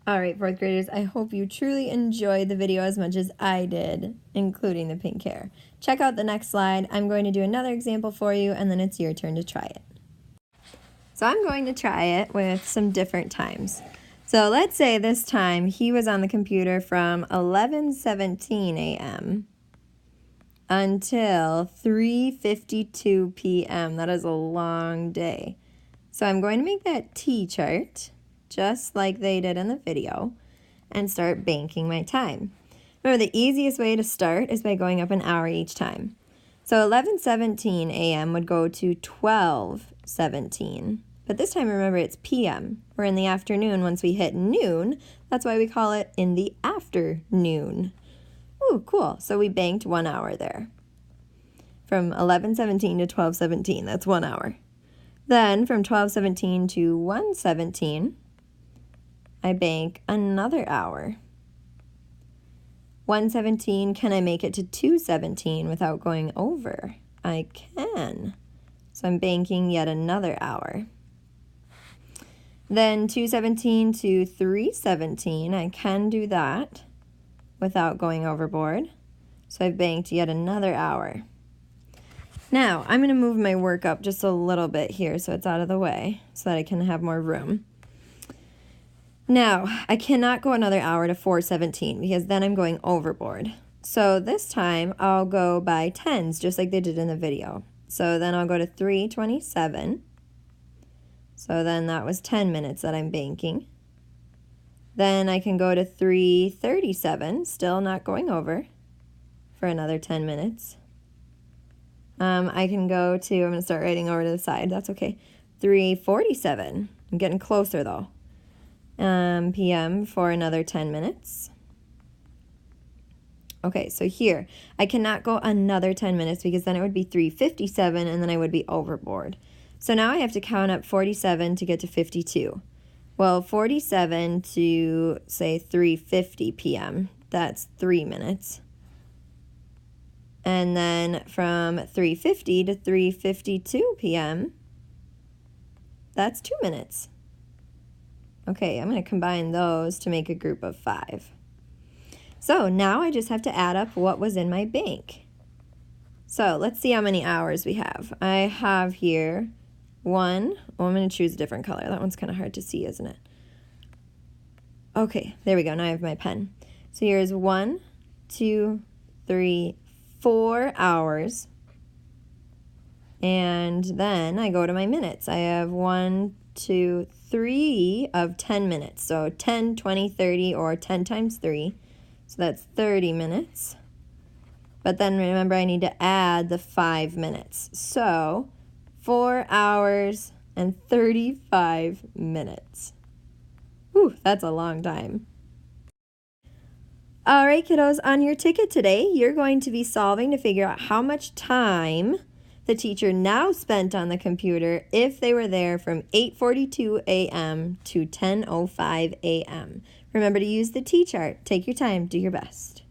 All right, fourth graders, I hope you truly enjoyed the video as much as I did, including the pink hair. Check out the next slide. I'm going to do another example for you, and then it's your turn to try it. So I'm going to try it with some different times. So let's say this time he was on the computer from 11:17 a.m. until 3:52 p.m. That is a long day. So I'm going to make that T chart, just like they did in the video, and start banking my time. Remember, the easiest way to start is by going up an hour each time. So 11:17 a.m. would go to 12:17. But this time, remember, it's p.m. We're in the afternoon. Once we hit noon, that's why we call it in the afternoon. Ooh, cool. So we banked 1 hour there. From 11:17 to 12:17, that's 1 hour. Then from 12:17 to 1:17, I bank another hour. 1:17, can I make it to 2:17 without going over? I can. So I'm banking yet another hour. Then 2:17 to 3:17, I can do that without going overboard. So I've banked yet another hour. Now, I'm going to move my work up just a little bit here so it's out of the way so that I can have more room. Now, I cannot go another hour to 4:17 because then I'm going overboard. So this time, I'll go by tens, just like they did in the video. So then I'll go to 3:27. So then that was 10 minutes that I'm banking. Then I can go to 3:37, still not going over, for another 10 minutes. I can go to, I'm going to start writing over to the side, that's okay, 3:47. I'm getting closer though. p.m. for another 10 minutes. Okay, so here, I cannot go another 10 minutes because then it would be 3:57 and then I would be overboard. So now I have to count up 47 to get to 52. Well, 47 to, say, 3:50 p.m., that's 3 minutes. And then from 3:50 to 3:52 p.m., that's 2 minutes. Okay, I'm going to combine those to make a group of 5. So now I just have to add up what was in my bank. So let's see how many hours we have. I have here one. Well, I'm going to choose a different color. That one's kind of hard to see, isn't it? Okay, there we go. Now I have my pen. So here's 1, 2, 3, 4 hours. And then I go to my minutes. I have 1, 2, 3 of 10 minutes. So 10, 20, 30, or 10 times 3. So that's 30 minutes. But then remember, I need to add the 5 minutes. So 4 hours and 35 minutes. Whew, that's a long time. All right, kiddos, on your ticket today, you're going to be solving to figure out how much time the teacher now spent on the computer if they were there from 8:42 a.m. to 10:05 a.m. Remember to use the T chart. Take your time. Do your best.